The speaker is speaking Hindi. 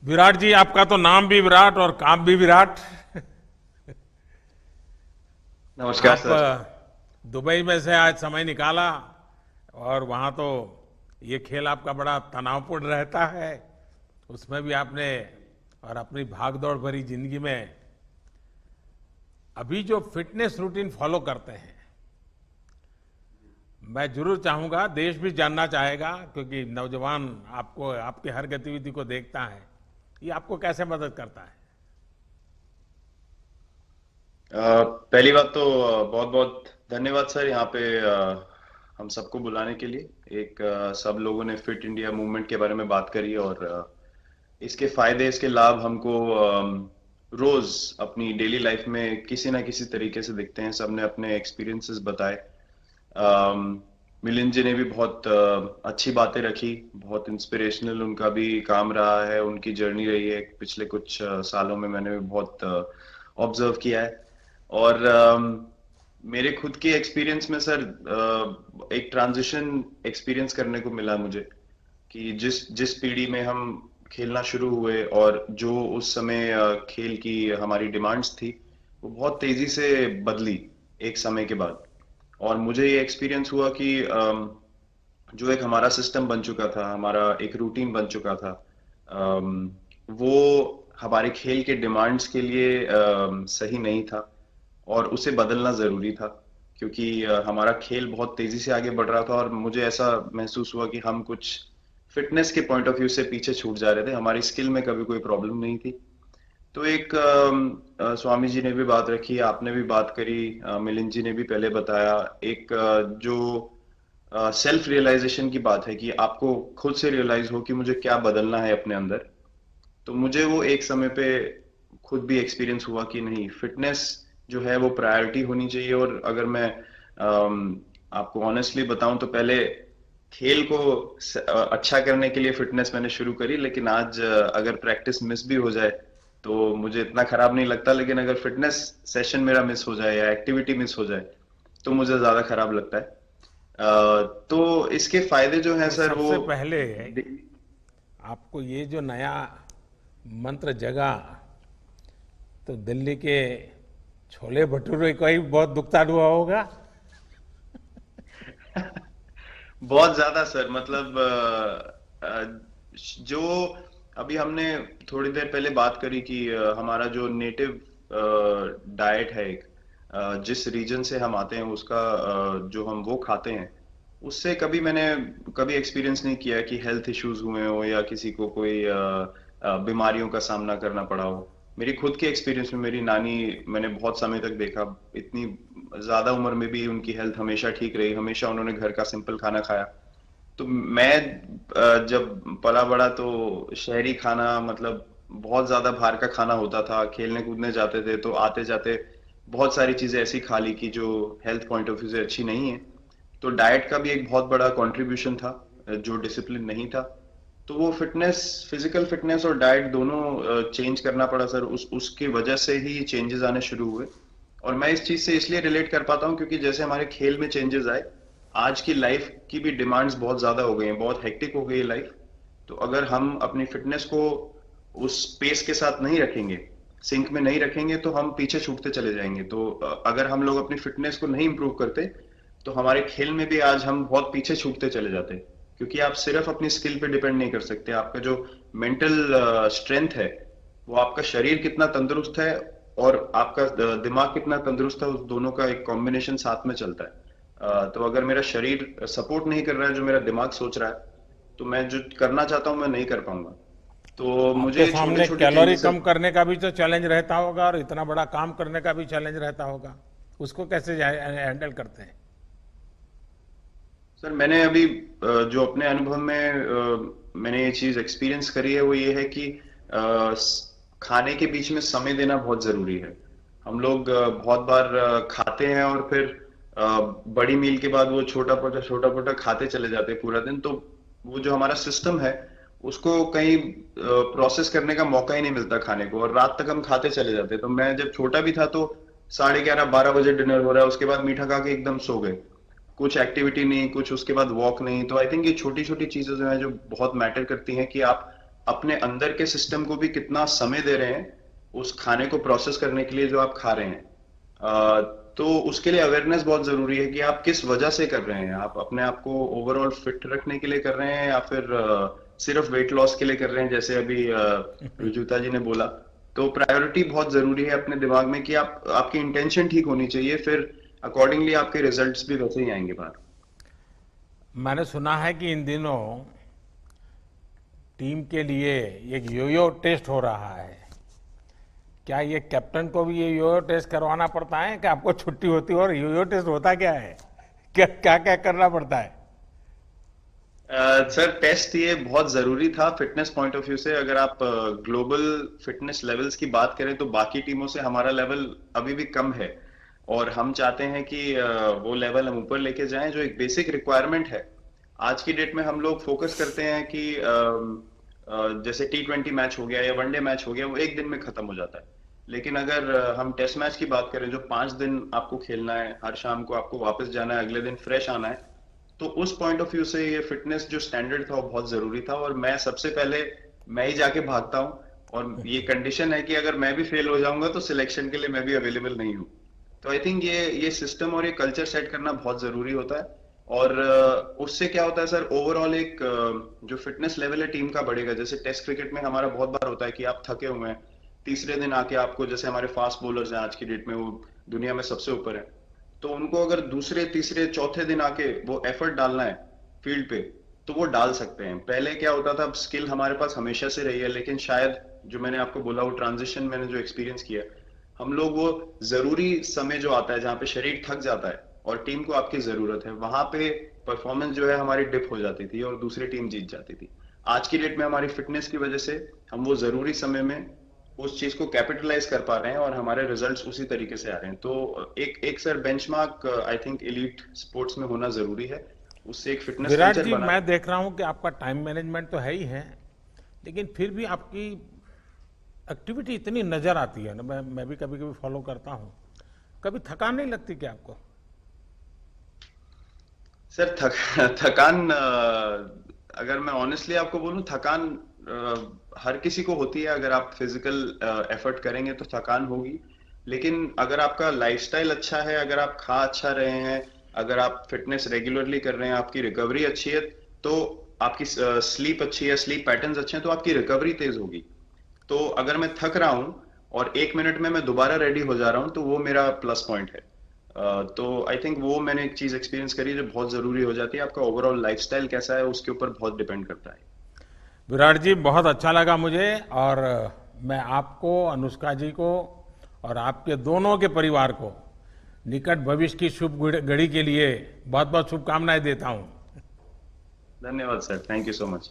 विराट जी, आपका तो नाम भी विराट और काम भी विराट। नमस्कार आप सर। दुबई में से आज समय निकाला और वहाँ तो ये खेल आपका बड़ा तनावपूर्ण रहता है। उसमें भी आपने और अपनी भागदौड़ भरी जिंदगी में अभी जो फिटनेस रूटीन फॉलो करते हैं, मैं जरूर चाहूंगा, देश भी जानना चाहेगा, क्योंकि नौजवान आपको आपकी हर गतिविधि को देखता है, ये आपको कैसे मदद करता है। पहली बात तो बहुत बहुत धन्यवाद सर यहाँ पे हम सबको बुलाने के लिए। सब लोगों ने फिट इंडिया मूवमेंट के बारे में बात करी और इसके फायदे इसके लाभ हमको रोज अपनी डेली लाइफ में किसी ना किसी तरीके से दिखते हैं। सबने अपने एक्सपीरियंसेस बताए। मिलिंद जी ने भी बहुत अच्छी बातें रखी। बहुत इंस्पिरेशनल उनका भी काम रहा है, उनकी जर्नी रही है पिछले कुछ सालों में। मैंने भी बहुत ऑब्जर्व किया है। और मेरे खुद के एक्सपीरियंस में सर एक ट्रांजिशन एक्सपीरियंस करने को मिला मुझे कि जिस जिस पीढ़ी में हम खेलना शुरू हुए और जो उस समय खेल की हमारी डिमांड्स थी, वो बहुत तेजी से बदली एक समय के बाद। और मुझे ये एक्सपीरियंस हुआ कि जो एक हमारा सिस्टम बन चुका था, हमारा एक रूटीन बन चुका था, वो हमारे खेल के डिमांड्स के लिए सही नहीं था और उसे बदलना जरूरी था। क्योंकि हमारा खेल बहुत तेजी से आगे बढ़ रहा था और मुझे ऐसा महसूस हुआ कि हम कुछ फिटनेस के पॉइंट ऑफ व्यू से पीछे छूट जा रहे थे। हमारी स्किल में कभी कोई प्रॉब्लम नहीं थी। तो एक स्वामी जी ने भी बात रखी, आपने भी बात करी, मिलिंद जी ने भी पहले बताया। एक जो सेल्फ रियलाइजेशन की बात है कि आपको खुद से रियलाइज हो कि मुझे क्या बदलना है अपने अंदर। तो मुझे वो एक समय पे खुद भी एक्सपीरियंस हुआ कि नहीं, फिटनेस जो है वो प्रायोरिटी होनी चाहिए। और अगर मैं आपको ऑनेस्टली बताऊं तो पहले खेल को अच्छा करने के लिए फिटनेस मैंने शुरू करी, लेकिन आज अगर प्रैक्टिस मिस भी हो जाए तो मुझे इतना खराब नहीं लगता। लेकिन अगर फिटनेस सेशन मेरा मिस हो जाए या एक्टिविटी मिस हो जाए तो मुझे ज्यादा खराब लगता है। तो इसके फायदे जो हैं नहीं, सर वो सबसे पहले आपको ये जो नया मंत्र जगा, तो दिल्ली के छोले भटूरे का ही बहुत दुखता हुआ होगा। बहुत ज्यादा सर। मतलब जो अभी हमने थोड़ी देर पहले बात करी कि हमारा जो नेटिव डाइट है, एक जिस रीजन से हम आते हैं उसका जो हम वो खाते हैं, उससे मैंने कभी एक्सपीरियंस नहीं किया कि हेल्थ इश्यूज हुए हो या किसी को कोई बीमारियों का सामना करना पड़ा हो। मेरी खुद के एक्सपीरियंस में मेरी नानी, मैंने बहुत समय तक देखा, इतनी ज्यादा उम्र में भी उनकी हेल्थ हमेशा ठीक रही। हमेशा उन्होंने घर का सिंपल खाना खाया। तो मैं जब पला बड़ा तो शहरी खाना, मतलब बहुत ज्यादा बाहर का खाना होता था। खेलने कूदने जाते थे तो आते जाते बहुत सारी चीजें ऐसी खा ली कि जो हेल्थ पॉइंट ऑफ व्यू से अच्छी नहीं है। तो डाइट का भी एक बहुत बड़ा कंट्रीब्यूशन था, जो डिसिप्लिन नहीं था। तो वो फिटनेस, फिजिकल फिटनेस और डाइट दोनों चेंज करना पड़ा सर। उसकी वजह से ही चेंजेस आने शुरू हुए। और मैं इस चीज से इसलिए रिलेट कर पाता हूँ क्योंकि जैसे हमारे खेल में चेंजेस आए, आज की लाइफ की भी डिमांड्स बहुत ज्यादा हो गई हैं, बहुत हेक्टिक हो गई है लाइफ। तो अगर हम अपनी फिटनेस को उस पेस के साथ नहीं रखेंगे, सिंक में नहीं रखेंगे, तो हम पीछे छूटते चले जाएंगे। तो अगर हम लोग अपनी फिटनेस को नहीं इंप्रूव करते तो हमारे खेल में भी आज हम बहुत पीछे छूटते चले जाते हैं। क्योंकि आप सिर्फ अपनी स्किल पे डिपेंड नहीं कर सकते। आपका जो मेंटल स्ट्रेंथ है, वो आपका शरीर कितना तंदुरुस्त है और आपका दिमाग कितना तंदुरुस्त है, उस दोनों का एक कॉम्बिनेशन साथ में चलता है। तो अगर मेरा शरीर सपोर्ट नहीं कर रहा है जो मेरा दिमाग सोच रहा है, तो मैं जो करना चाहता हूँ मैं नहीं कर पाऊंगा। तो आपके मुझे छोटे सामने छोटे कैलोरी चेंजेस। कम करने का भी तो चैलेंज रहता होगा और इतना बड़ा काम करने का भी चैलेंज रहता होगा। उसको कैसे हैंडल करते हैं। सर मैंने अभी जो अपने अनुभव में मैंने ये चीज एक्सपीरियंस करी है, वो ये है कि खाने के बीच में समय देना बहुत जरूरी है। हम लोग बहुत बार खाते हैं और फिर बड़ी मील के बाद वो छोटा छोटा खाते चले जाते हैं पूरा दिन। तो वो जो हमारा सिस्टम है, उसको कहीं प्रोसेस करने का मौका ही नहीं मिलता खाने को, और रात तक हम खाते चले जाते हैं। तो मैं जब छोटा भी था तो 11:30 12 बजे डिनर हो रहा है, उसके बाद मीठा खा के एकदम सो गए। कुछ एक्टिविटी नहीं, कुछ उसके बाद वॉक नहीं। तो आई थिंक ये छोटी छोटी चीजें जो है जो बहुत मैटर करती हैं कि आप अपने अंदर के सिस्टम को भी कितना समय दे रहे हैं उस खाने को प्रोसेस करने के लिए जो आप खा रहे हैं। तो उसके लिए अवेयरनेस बहुत जरूरी है कि आप किस वजह से कर रहे हैं। आप अपने आप को ओवरऑल फिट रखने के लिए कर रहे हैं या फिर सिर्फ वेट लॉस के लिए कर रहे हैं, जैसे अभी रुजुता जी ने बोला। तो प्रायोरिटी बहुत जरूरी है अपने दिमाग में कि आपकी इंटेंशन ठीक होनी चाहिए, फिर अकॉर्डिंगली आपके रिजल्ट्स भी वैसे ही आएंगे बाहर। मैंने सुना है कि इन दिनों टीम के लिए एक योयो टेस्ट हो रहा है। क्या ये कैप्टन को भी ये योयो टेस्ट करवाना पड़ता है कि आपको छुट्टी होती है? और योयो टेस्ट होता क्या है? क्या क्या क्या करना पड़ता है? सर टेस्ट ये बहुत जरूरी था फिटनेस पॉइंट ऑफ व्यू से। अगर आप ग्लोबल फिटनेस लेवल्स की बात करें तो बाकी टीमों से हमारा लेवल अभी भी कम है, और हम चाहते हैं कि वो लेवल हम ऊपर लेके जाएं, जो एक बेसिक रिक्वायरमेंट है। आज की डेट में हम लोग फोकस करते हैं कि जैसे T20 मैच हो गया या वनडे मैच हो गया, वो एक दिन में खत्म हो जाता है। लेकिन अगर हम टेस्ट मैच की बात करें जो 5 दिन आपको खेलना है, हर शाम को आपको वापस जाना है, अगले दिन फ्रेश आना है, तो उस पॉइंट ऑफ व्यू से ये फिटनेस जो स्टैंडर्ड था वो बहुत जरूरी था। और मैं सबसे पहले मैं ही जाके भागता हूँ, और ये कंडीशन है कि अगर मैं भी फेल हो जाऊंगा तो सिलेक्शन के लिए मैं भी अवेलेबल नहीं हूँ। तो आई थिंक ये सिस्टम और ये कल्चर सेट करना बहुत जरूरी होता है। और उससे क्या होता है सर, ओवरऑल एक जो फिटनेस लेवल है टीम का बढ़ेगा। जैसे टेस्ट क्रिकेट में हमारा बहुत बार होता है कि आप थके हुए हैं, तीसरे दिन आके आपको, जैसे हमारे फास्ट बॉलर्स हैं आज की डेट में, वो दुनिया में सबसे ऊपर है, तो उनको अगर दूसरे तीसरे चौथे दिन आके वो एफर्ट डालना है फील्ड पे, तो वो डाल सकते हैं। पहले क्या होता था, स्किल हमारे पास हमेशा से रही है, लेकिन शायद जो मैंने आपको बोला वो ट्रांजिशन मैंने जो एक्सपीरियंस किया, हम लोग वो जरूरी समय जो आता है जहाँ पे शरीर थक जाता है और टीम को आपकी जरूरत है, वहां पे परफॉर्मेंस जो है हमारी डिप हो जाती थी और दूसरी टीम जीत जाती थी। आज की डेट में हमारी फिटनेस की वजह से हम वो जरूरी समय में उस चीज को कैपिटलाइज कर पा रहे हैं और हमारे रिजल्ट्स उसी तरीके से आ रहे हैं। तो एक एक sir benchmark I think elite sports में होना जरूरी है, उससे एक फिटनेस विराट कल्चर जी, बना। मैं देख रहा हूं कि आपका टाइम मैनेजमेंट तो है ही है, लेकिन फिर भी आपकी एक्टिविटी इतनी नजर आती है ना, मैं भी कभी कभी फॉलो करता हूं। कभी थकान नहीं लगती क्या आपको? सर थकान अगर मैं ऑनेस्टली आपको बोलूं, थकान हर किसी को होती है। अगर आप फिजिकल एफर्ट करेंगे तो थकान होगी, लेकिन अगर आपका लाइफस्टाइल अच्छा है, अगर आप खा अच्छा रहे हैं, अगर आप फिटनेस रेगुलरली कर रहे हैं, आपकी रिकवरी अच्छी है, तो आपकी स्लीप अच्छी है, स्लीप पैटर्न्स अच्छे हैं, तो आपकी रिकवरी तेज होगी। तो अगर मैं थक रहा हूं और 1 मिनट में मैं दोबारा रेडी हो जा रहा हूं, तो वो मेरा प्लस पॉइंट है। तो आई थिंक वो मैंने एक चीज एक्सपीरियंस करी जो बहुत जरूरी हो जाती है। आपका ओवरऑल लाइफस्टाइल कैसा है उसके ऊपर बहुत डिपेंड करता है। विराट जी, बहुत अच्छा लगा मुझे। और मैं आपको, अनुष्का जी को और आपके दोनों के परिवार को निकट भविष्य की शुभ घड़ी के लिए बहुत बहुत शुभकामनाएं देता हूं। धन्यवाद sir, thank you so much.